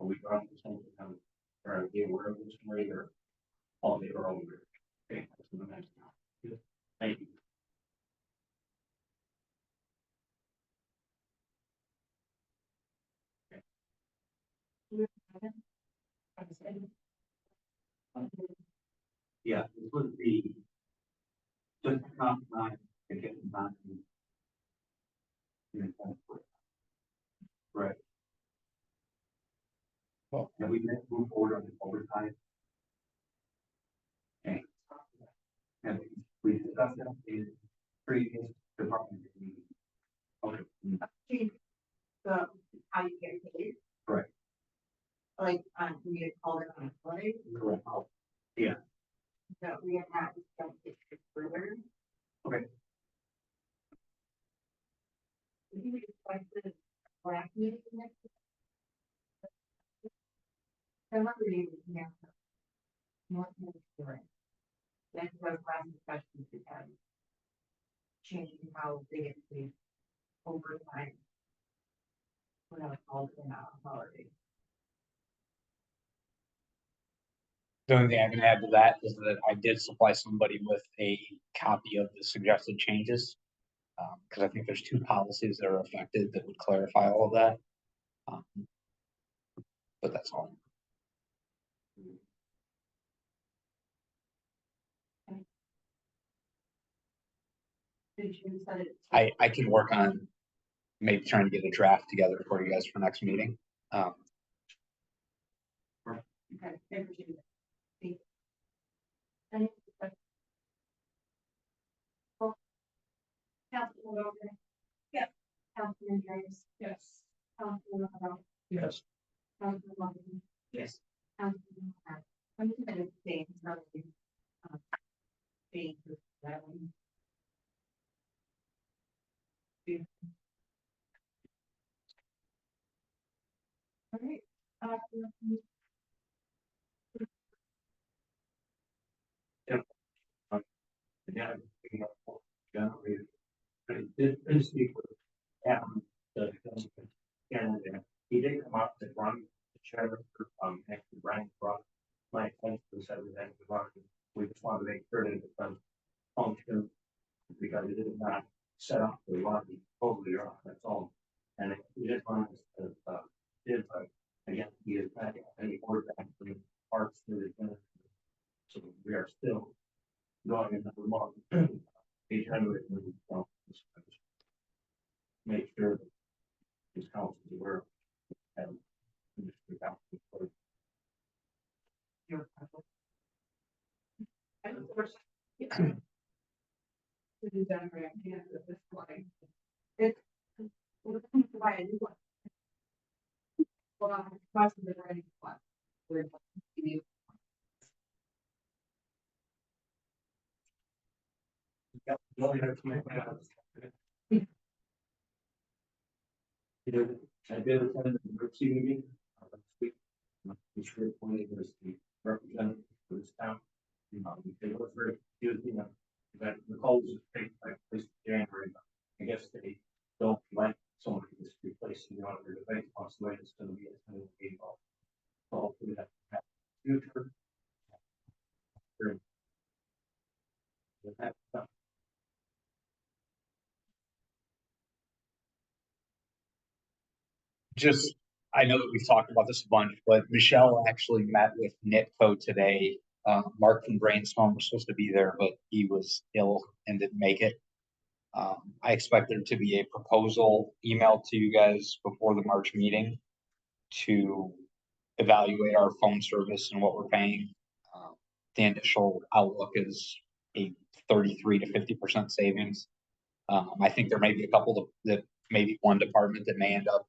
are we trying to something, are they aware of this rate or? Oh, they are aware. Okay, that's the next now. Good. Thank you. Yeah, it would be. Just not nine, to get nine. Right. Well, and we can move forward on the overtime. And. And we discussed that in previous department meetings. Okay. The, how you get paid. Correct. Like, we had called it on a Friday, Correct. Yeah, that we had not discussed it further. okay. We're not calling it a holiday. The only thing I can add to that is that I did supply somebody with a copy of the suggested changes. Because I think there's two policies that are affected that would clarify all of that. Um, But that's all. Did you set it? I can work on maybe trying to get a draft together for you guys for next meeting. Okay, I appreciate it. Any questions? Councilman Rogan? Yes. Councilman James? Yes. Councilman Morrow? Yes. Councilman Martin? Yes. Councilman Hart? I'm just gonna say, it's not really, being that one. All right. Yeah. Generally, I did speak with Adam, the candidate. He did come up to run the chair, actually Brian brought my attention to everything. We just wanted to make sure that it does function, because it is not set up for one, totally wrong, that's all. And we just wanted to, again, he is not any board actually parts to the. So we are still going another month. Each time we make sure that his council is aware of and industry council. And of course. To do that, right, yeah, at this point. It's. We're looking to buy a new one. Well, cost of the running one. We're. Yep, you only have to make that. I did attend the emergency meeting this week. Which appointed as the representative for this town. It was very confusing, that the calls was taken by place January. I guess they don't like someone who is replacing the auditor, the bank wants the way it's gonna be. It's gonna be involved. So hopefully that will happen in the future. With that, Just, I know that we've talked about this a bunch, but Michelle actually met with NITCO today. Mark from Brainstorm was supposed to be there, but he was ill and didn't make it. I expect there to be a proposal emailed to you guys before the March meeting to evaluate our phone service and what we're paying. The initial outlook is a 33 to 50% savings. I think there may be a couple that maybe one department that may end up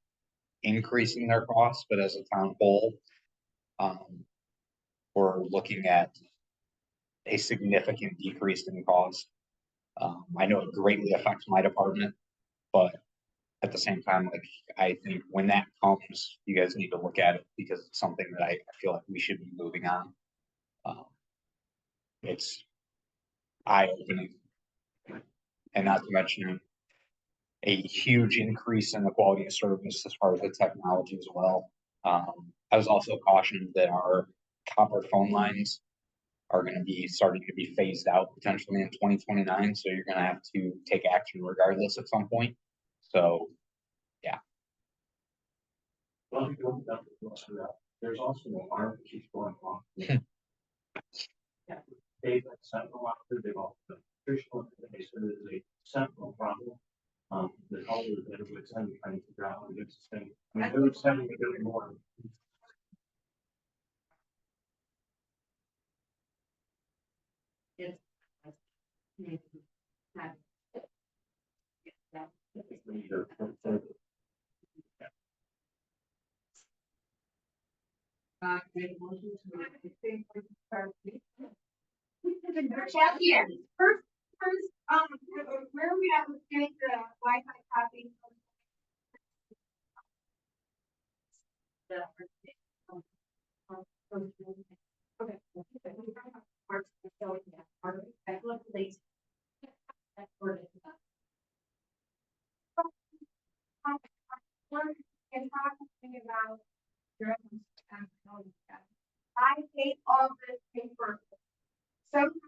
increasing their costs, but as a town whole, we're looking at a significant decrease in cost. I know it greatly affects my department, but at the same time, like, I think when that comes, you guys need to look at it because it's something that I feel like we should be moving on. It's eye-opening. And not to mention a huge increase in the quality of service as far as the technology as well. I was also cautioned that our copper phone lines are going to be starting to be phased out potentially in 2029. So you're going to have to take action regardless at some point. So, yeah. well, there's also an alarm that keeps going off. They've sentinel out there, they've all the official, they said there's a sentinel problem. The colors that are with them trying to figure out how to get this thing. I mean, they're sending it doing more. It's. Maybe not. Make a motion to. Yeah, first, where are we at with getting the Wi-Fi copy? Okay. Works, so, yeah, I look late. That's where it is. can talk to me about. your I hate all this paper. Sometimes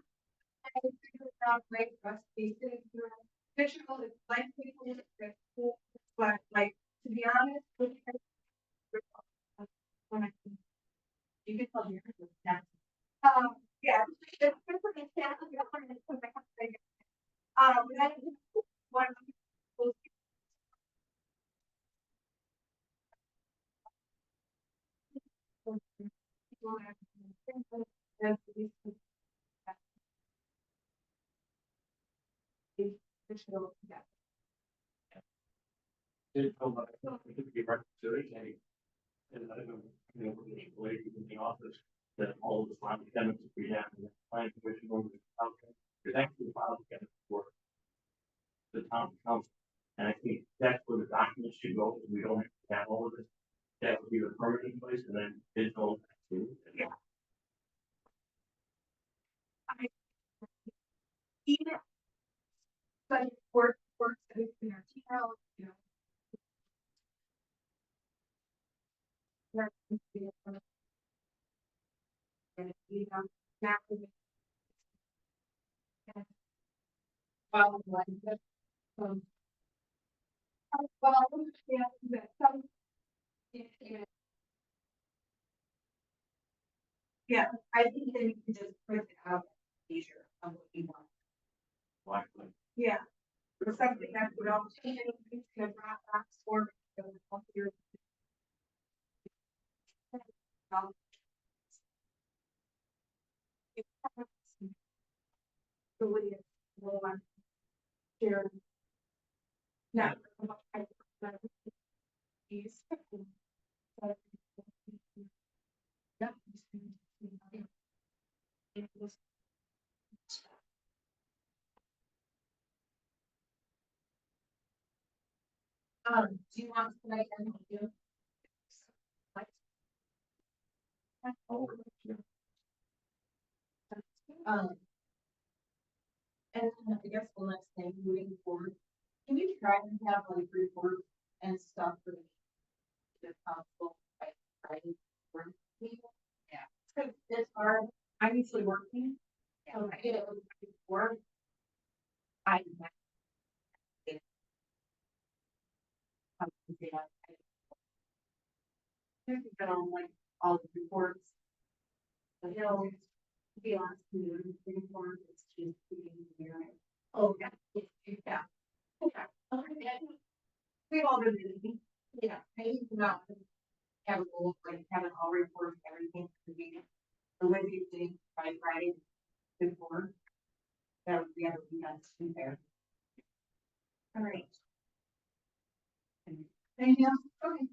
I figure it out like us basic, official, it's like people, but like, to be honest. When I. You can tell your that's Yeah. It's different than Stanley, you don't have to put my hand in it. That is one of the people. Yeah. Did feel like it could be reconciliation. And I don't know, the way in the office, that all of the academics we have, and the planning commission over the council, there's actually filed together for the town council. And I think that's where the documents should go, because we don't have all of this. That would be the permanent place, and then digital. Yeah. Even. But works, in our team, you know. Where it's being from. And you know, naturally. Well, like that, well, I understand that some. Yeah, I think that you can just print it out, leisure, of what you want. Likely. Yeah. Or something that would all change anything to a Dropbox or. Your. The way it's, well, I'm. Share. No. Use. Yeah. It was. Do you want to like and do? Um. And I guess the next thing, moving forward, can you try and have like reports and stuff for the council, like, writing for people? Yeah. So it's hard, I'm usually working, so I get it work. I. There's been on like all the reports. But he'll be honest, the report is just being here. Oh, yeah, yeah. Yeah. We've all been busy. Yeah, maybe not have a goal, like having all reports, everything convenient. The way you think by Friday before. That would be able to be done soon there. All right. Anything else? Okay.